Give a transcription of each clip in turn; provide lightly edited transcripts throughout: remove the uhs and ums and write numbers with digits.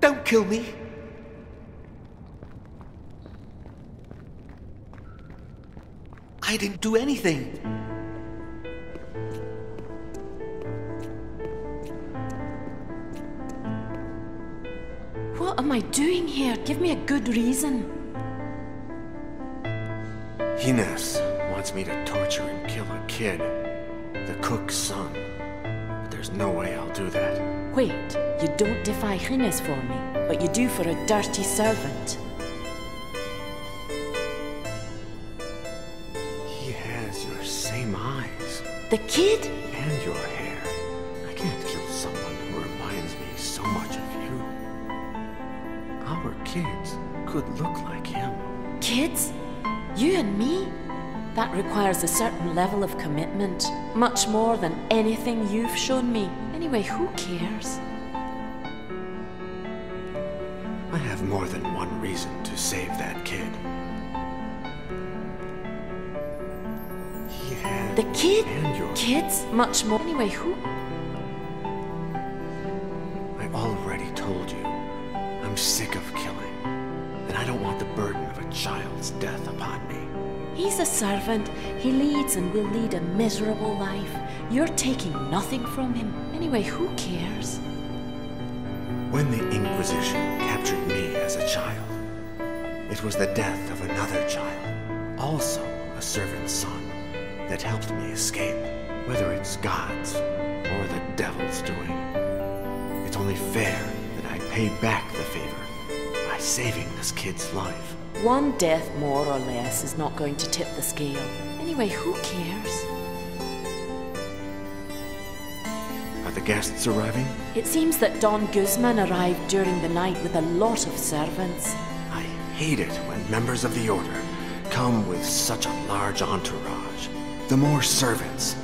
Don't kill me. I didn't do anything. What am I doing here? Give me a good reason. Ines wants me to torture and kill a kid, the cook's son. But there's no way I'll do that. Wait, you don't defy Ines for me, but you do for a dirty servant. He has your same eyes. The kid? And your hair. I can't kill someone who reminds me so much of you. Our kids could look like him. Kids? You and me? That requires a certain level of commitment. Much more than anything you've shown me. Anyway, who cares? I have more than one reason to save that kid. He had... The kid? And your... Kids? Much more. Anyway, who? I already told you. I'm sick of killing. And I don't want the burden of a child's death upon me. He's a servant. He leads and will lead a miserable life. You're taking nothing from him. Anyway, who cares? When the Inquisition captured me as a child, it was the death of another child, also a servant's son, that helped me escape. Whether it's God's or the devil's doing, it's only fair that I pay back the favor by saving this kid's life. One death more or less is not going to tip the scale. Anyway, who cares? Are the guests arriving? It seems that Don Guzman arrived during the night with a lot of servants. I hate it when members of the Order come with such a large entourage. The more servants,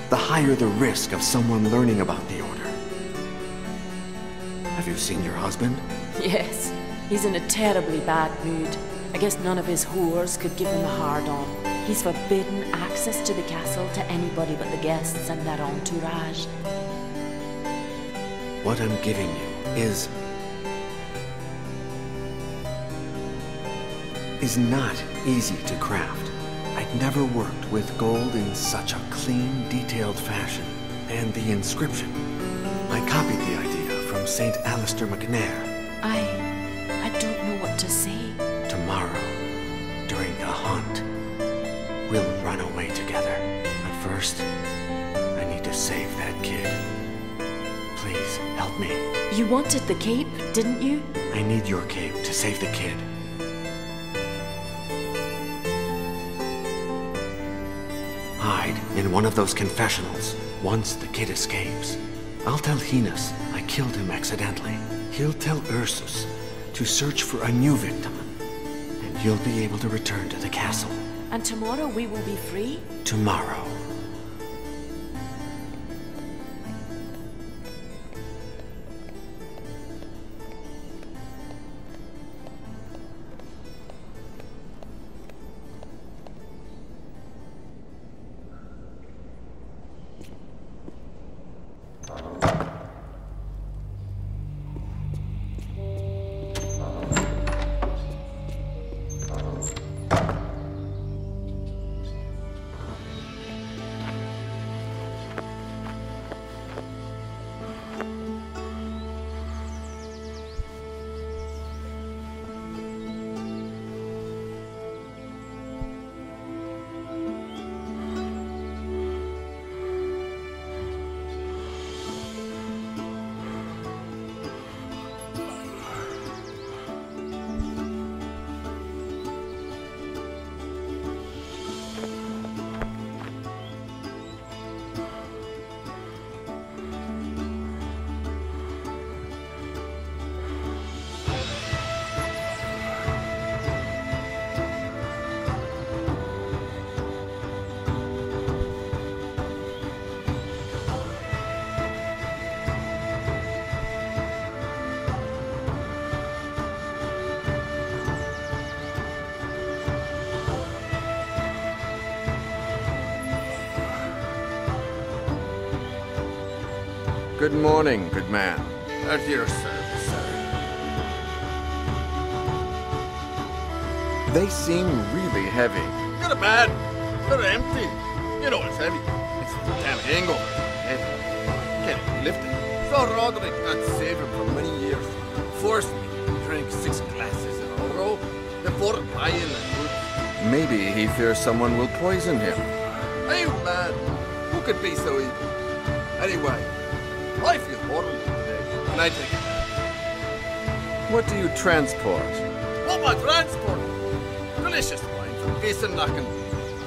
the higher the risk of someone learning about the Order. Have you seen your husband? Yes, he's in a terribly bad mood. I guess none of his whores could give him a hard-on. He's forbidden access to the castle to anybody but the guests and their entourage. What I'm giving you is not easy to craft. I'd never worked with gold in such a clean, detailed fashion. And the inscription, I copied the idea from St. Alistair McNair. I don't know what to say. Tomorrow, during the hunt, we'll run away together. But first, I need to save that kid. Please, help me. You wanted the cape, didn't you? I need your cape to save the kid. Hide in one of those confessionals once the kid escapes. I'll tell Ines I killed him accidentally. He'll tell Ursus to search for a new victim. And you'll be able to return to the castle. And tomorrow we will be free? Tomorrow. Good morning, good man. At your service, sir. They seem really heavy. Get a bad. They're empty. You know it's heavy. It's the damn hangover. Heavy. Can't lift it. So Roderick had saved him for many years. Forced me to drink 6 glasses in a row before buying the goods. Maybe he fears someone will poison him. Are you mad? Who could be so evil? Anyway, I feel horrible today, and I take it back. What do you transport? What am I transporting? Delicious wine from Wiesenlachen,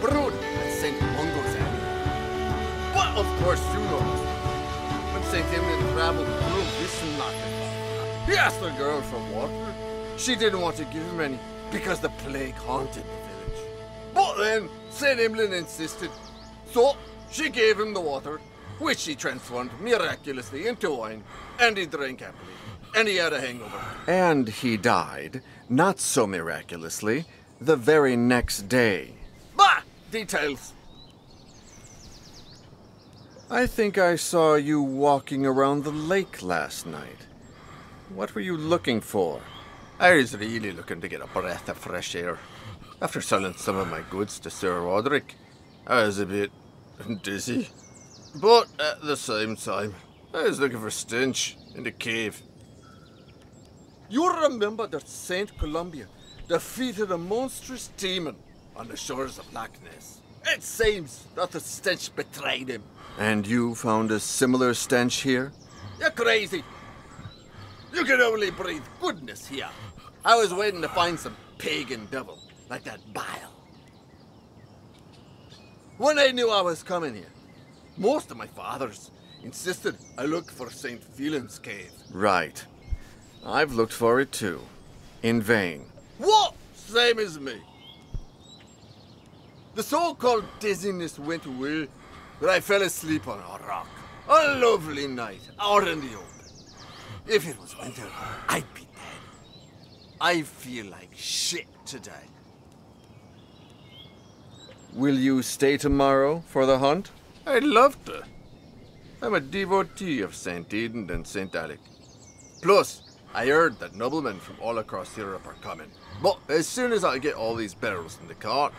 brewed at St. Mungo's Abbey. But of course you know this. When St. Emlyn travelled through Wiesenlachen, he asked the girl for water. She didn't want to give him any because the plague haunted the village. But then St. Emlyn insisted, so she gave him the water, which she transformed miraculously into wine, and he drank happily, and he had a hangover. And he died, not so miraculously, the very next day. Bah! Details. I think I saw you walking around the lake last night. What were you looking for? I was really looking to get a breath of fresh air. After selling some of my goods to Sir Roderick, I was a bit dizzy. But at the same time, I was looking for stench in the cave. You remember that St. Columbia defeated a monstrous demon on the shores of Loch Ness. It seems that the stench betrayed him. And you found a similar stench here? You're crazy. You can only breathe goodness here. I was waiting to find some pagan devil, like that bile. When I knew I was coming here, most of my fathers insisted I look for St. Phelan's cave. Right. I've looked for it too. In vain. What? Same as me. The so-called dizziness went away, but I fell asleep on a rock. A lovely night, out in the open. If it was winter, I'd be dead. I feel like shit today. Will you stay tomorrow for the hunt? I'd love to. I'm a devotee of St. Eden and St. Alec. Plus, I heard that noblemen from all across Europe are coming. But as soon as I get all these barrels in the cart,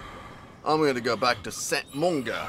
I'm going to go back to St. Mungo.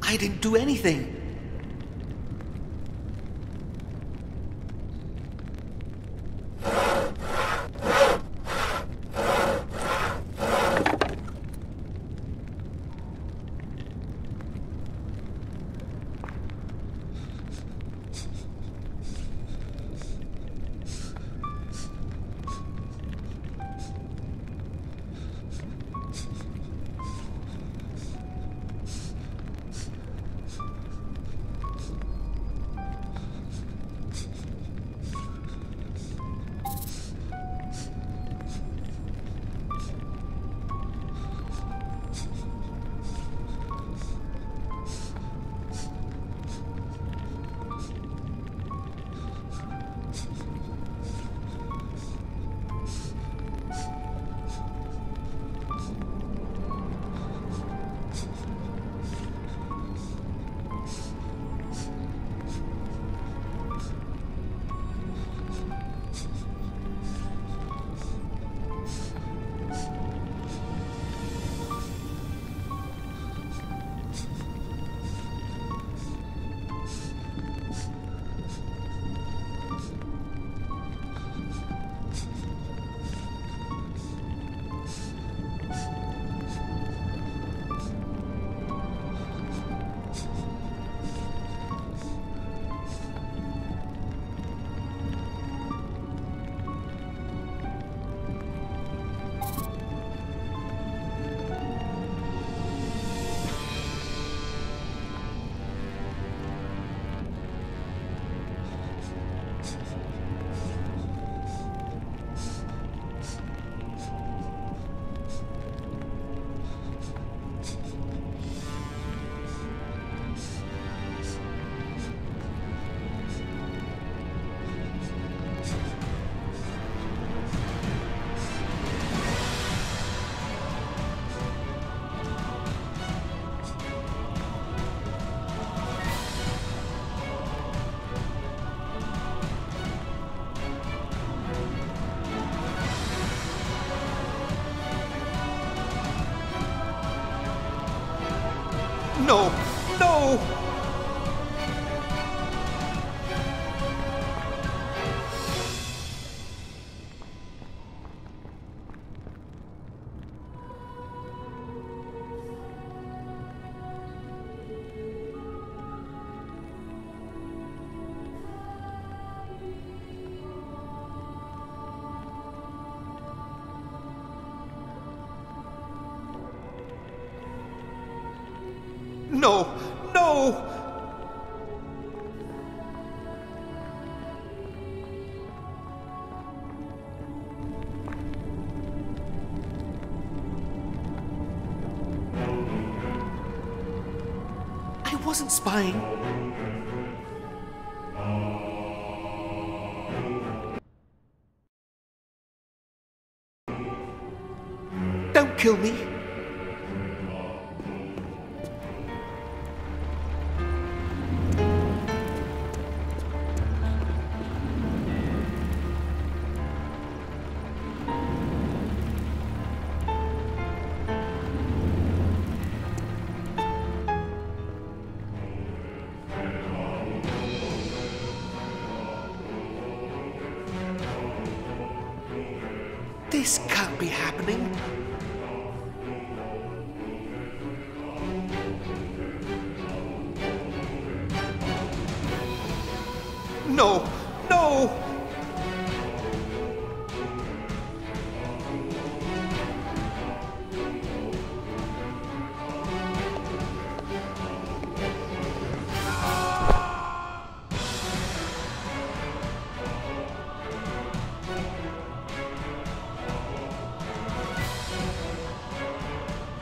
I didn't do anything. No! No! No! No! I wasn't spying. Don't kill me. This can't be happening. No! No!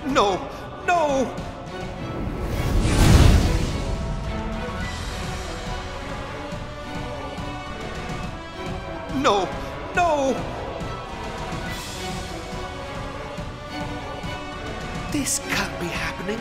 No! No! No! No! This can't be happening.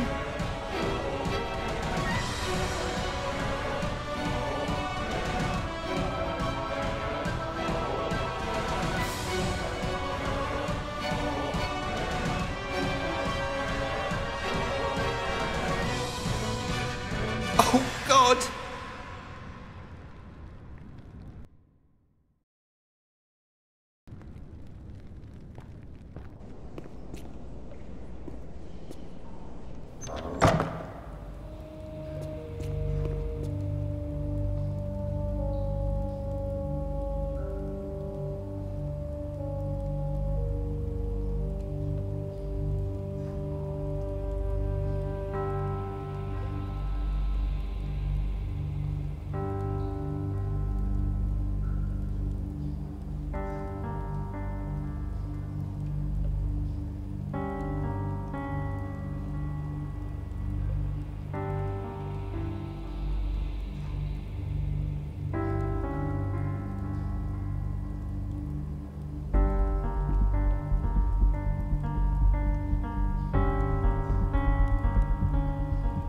Oh, God!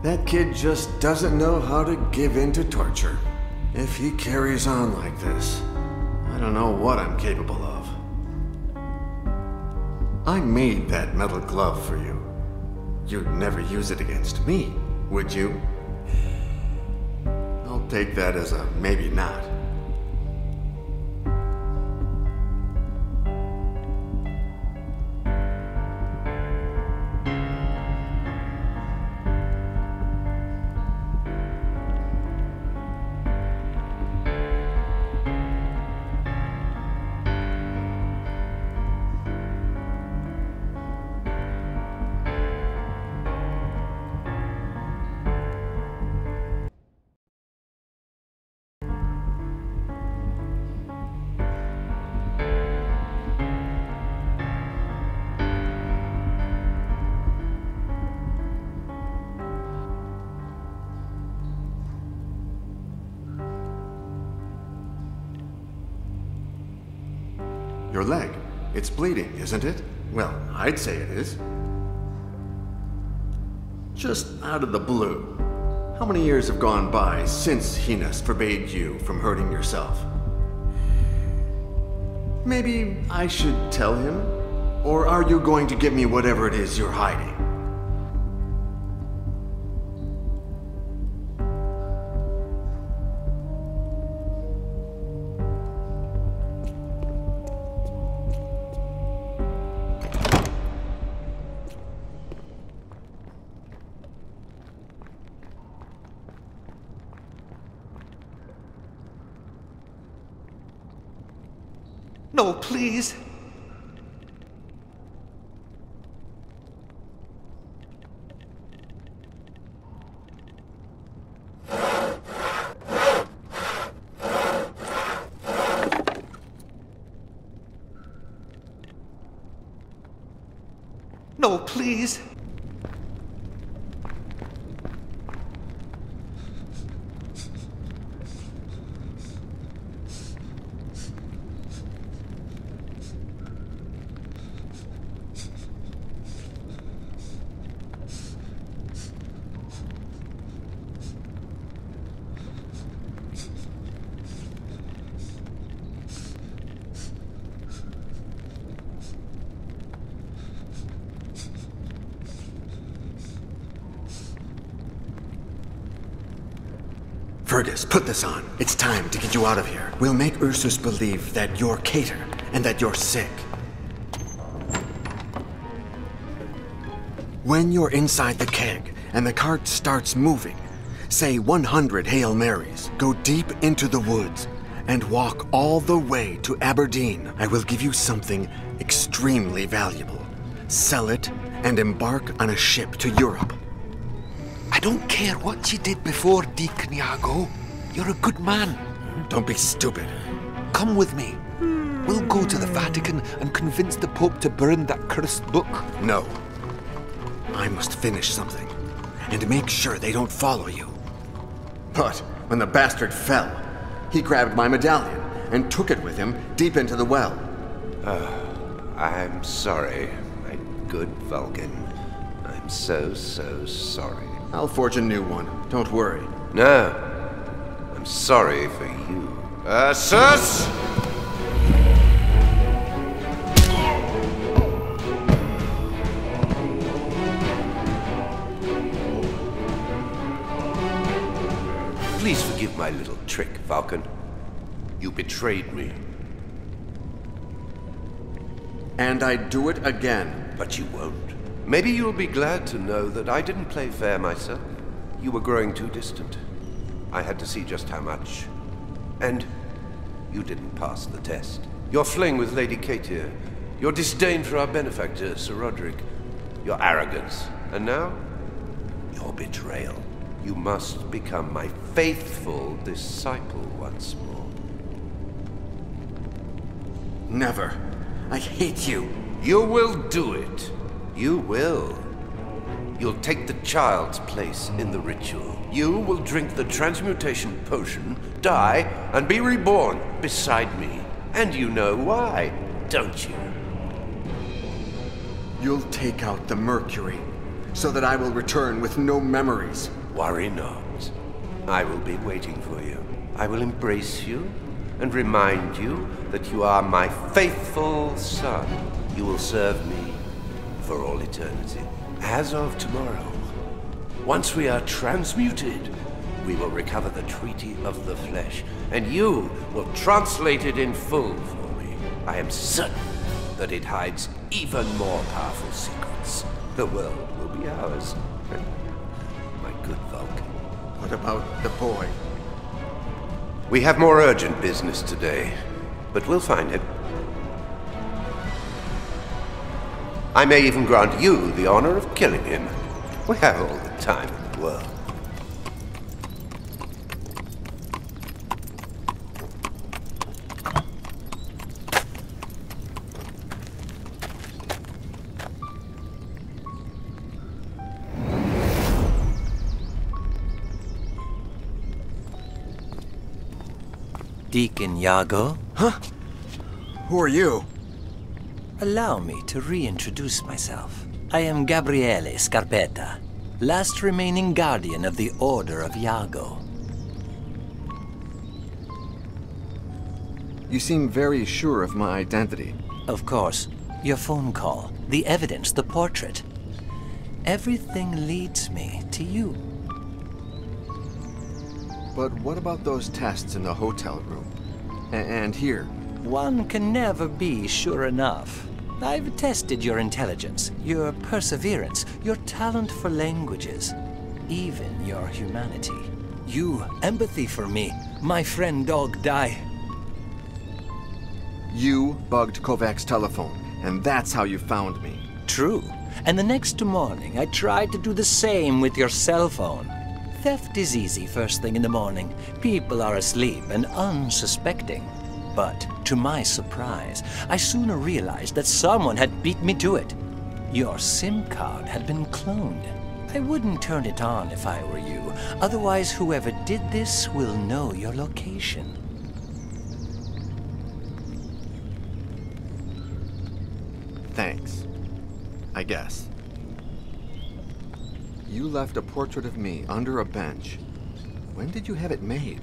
That kid just doesn't know how to give in to torture. If he carries on like this, I don't know what I'm capable of. I made that metal glove for you. You'd never use it against me, would you? I'll take that as a maybe not. Your leg. It's bleeding, isn't it? Well, I'd say it is. Just out of the blue, how many years have gone by since Hines forbade you from hurting yourself? Maybe I should tell him? Or are you going to give me whatever it is you're hiding? No, please. No, please. Fergus, put this on. It's time to get you out of here. We'll make Ursus believe that you're Cater and that you're sick. When you're inside the keg and the cart starts moving, say 100 Hail Marys, go deep into the woods, and walk all the way to Aberdeen. I will give you something extremely valuable. Sell it and embark on a ship to Europe. I don't care what you did before, Deacon Iago. You're a good man. Don't be stupid. Come with me. We'll go to the Vatican and convince the Pope to burn that cursed book. No. I must finish something, and make sure they don't follow you. But when the bastard fell, he grabbed my medallion and took it with him deep into the well. I'm sorry, my good Vulcan. I'm so sorry. I'll forge a new one. Don't worry. No, I'm sorry for you. Ursus! Please forgive my little trick, Vulcan. You betrayed me. And I'd do it again. But you won't. Maybe you'll be glad to know that I didn't play fair myself. You were growing too distant. I had to see just how much. And you didn't pass the test. Your fling with Lady Katia, your disdain for our benefactor, Sir Roderick, your arrogance, and now, your betrayal. You must become my faithful disciple once more. Never. I hate you. You will do it. You will. You'll take the child's place in the ritual. You will drink the transmutation potion, die, and be reborn beside me. And you know why, don't you? You'll take out the mercury, so that I will return with no memories. Worry not. I will be waiting for you. I will embrace you and remind you that you are my faithful son. You will serve me for all eternity. As of tomorrow, once we are transmuted, we will recover the Treaty of the Flesh, and you will translate it in full for me. I am certain that it hides even more powerful secrets. The world will be ours. My good Vulcan. What about the boy? We have more urgent business today, but we'll find him. I may even grant you the honor of killing him. We have all the time in the world. Deacon Iago? Huh? Who are you? Allow me to reintroduce myself. I am Gabriele Scarpetta, last remaining guardian of the Order of Iago. You seem very sure of my identity. Of course. Your phone call, the evidence, the portrait. Everything leads me to you. But what about those tests in the hotel room? And here? One can never be sure enough. I've tested your intelligence, your perseverance, your talent for languages, even your humanity. You, empathy for me, my friend dog die. You bugged Kovac's telephone, and that's how you found me. True. And the next morning, I tried to do the same with your cell phone. Theft is easy first thing in the morning. People are asleep and unsuspecting. But, to my surprise, I sooner realized that someone had beat me to it. Your SIM card had been cloned. I wouldn't turn it on if I were you. Otherwise, whoever did this will know your location. Thanks. I guess. You left a portrait of me under a bench. When did you have it made?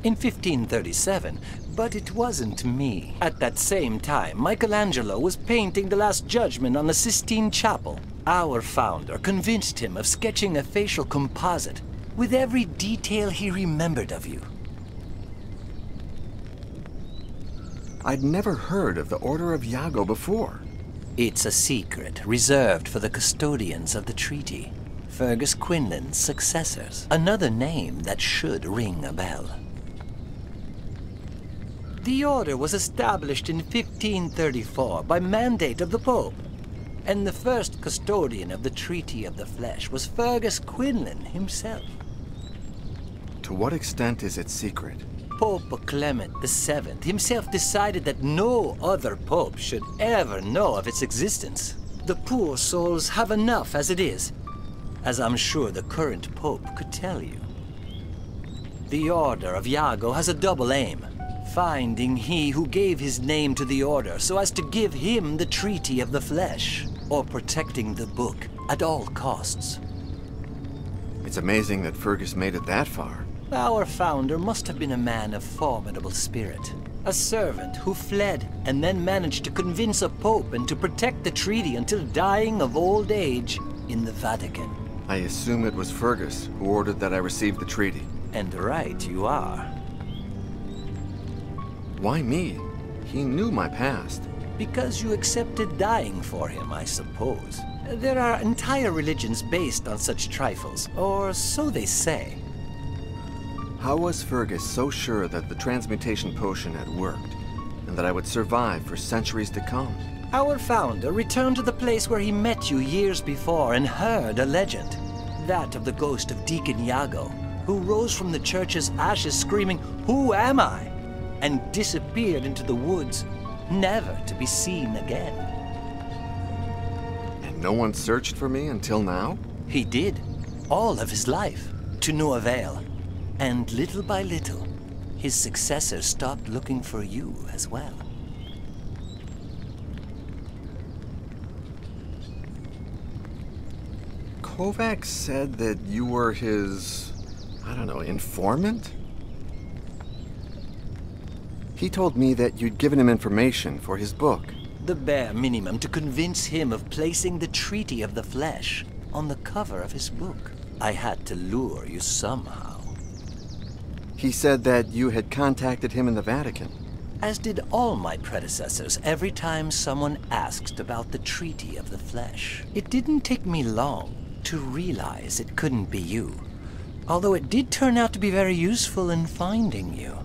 In 1537, but it wasn't me. At that same time, Michelangelo was painting the Last Judgment on the Sistine Chapel. Our founder convinced him of sketching a facial composite with every detail he remembered of you. I'd never heard of the Order of Iago before. It's a secret reserved for the custodians of the treaty. Fergus Quinlan's successors. Another name that should ring a bell. The order was established in 1534 by mandate of the Pope. And the first custodian of the Treaty of the Flesh was Fergus Quinlan himself. To what extent is it secret? Pope Clement VII himself decided that no other pope should ever know of its existence. The poor souls have enough as it is, as I'm sure the current pope could tell you. The Order of Iago has a double aim, finding he who gave his name to the order so as to give him the Treaty of the Flesh, or protecting the book at all costs. It's amazing that Fergus made it that far. Our founder must have been a man of formidable spirit. A servant who fled and then managed to convince a pope and to protect the treaty until dying of old age in the Vatican. I assume it was Fergus who ordered that I receive the treaty. And right you are. Why me? He knew my past. Because you accepted dying for him, I suppose. There are entire religions based on such trifles, or so they say. How was Fergus so sure that the transmutation potion had worked, and that I would survive for centuries to come? Our founder returned to the place where he met you years before and heard a legend. That of the ghost of Deacon Iago, who rose from the church's ashes screaming, "Who am I?" and disappeared into the woods, never to be seen again. And no one searched for me until now? He did, all of his life, to no avail. And little by little, his successors stopped looking for you as well. Kovac said that you were his, informant? He told me that you'd given him information for his book. The bare minimum to convince him of placing the Treaty of the Flesh on the cover of his book. I had to lure you somehow. He said that you had contacted him in the Vatican. As did all my predecessors every time someone asked about the Treaty of the Flesh. It didn't take me long to realize it couldn't be you, although it did turn out to be very useful in finding you.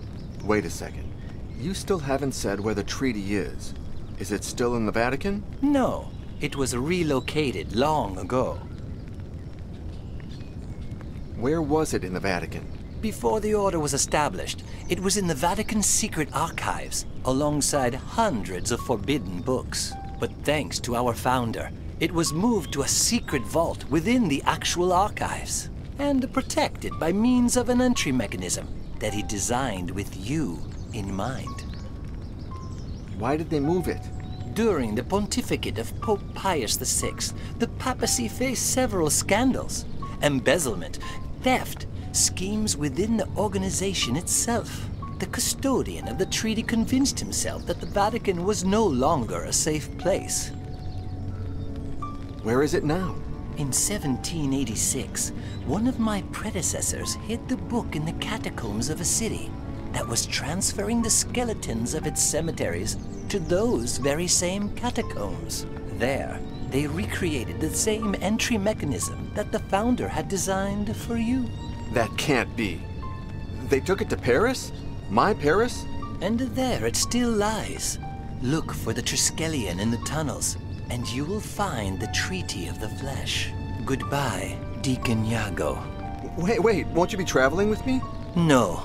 Wait a second. You still haven't said where the treaty is. Is it still in the Vatican? No, it was relocated long ago. Where was it in the Vatican? Before the order was established, it was in the Vatican's secret archives, alongside hundreds of forbidden books. But thanks to our founder, it was moved to a secret vault within the actual archives, and protected by means of an entry mechanism that he designed with you in mind. Why did they move it? During the pontificate of Pope Pius VI, the papacy faced several scandals: embezzlement, theft, schemes within the organization itself. The custodian of the treaty convinced himself that the Vatican was no longer a safe place. Where is it now? In 1786, one of my predecessors hid the book in the catacombs of a city that was transferring the skeletons of its cemeteries to those very same catacombs. There, they recreated the same entry mechanism that the founder had designed for you. That can't be. They took it to Paris? My Paris? And there it still lies. Look for the Triskelion in the tunnels, and you will find the Treaty of the Flesh. Goodbye, Deacon Iago. Wait, won't you be traveling with me? No.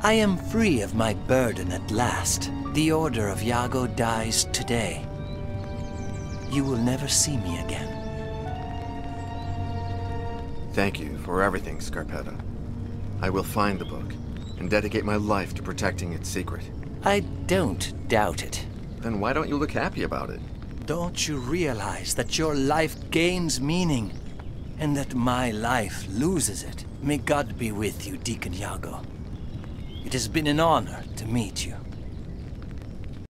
I am free of my burden at last. The Order of Iago dies today. You will never see me again. Thank you for everything, Scarpetta. I will find the book and dedicate my life to protecting its secret. I don't doubt it. Then why don't you look happy about it? Don't you realize that your life gains meaning, and that my life loses it? May God be with you, Deacon Iago. It has been an honor to meet you.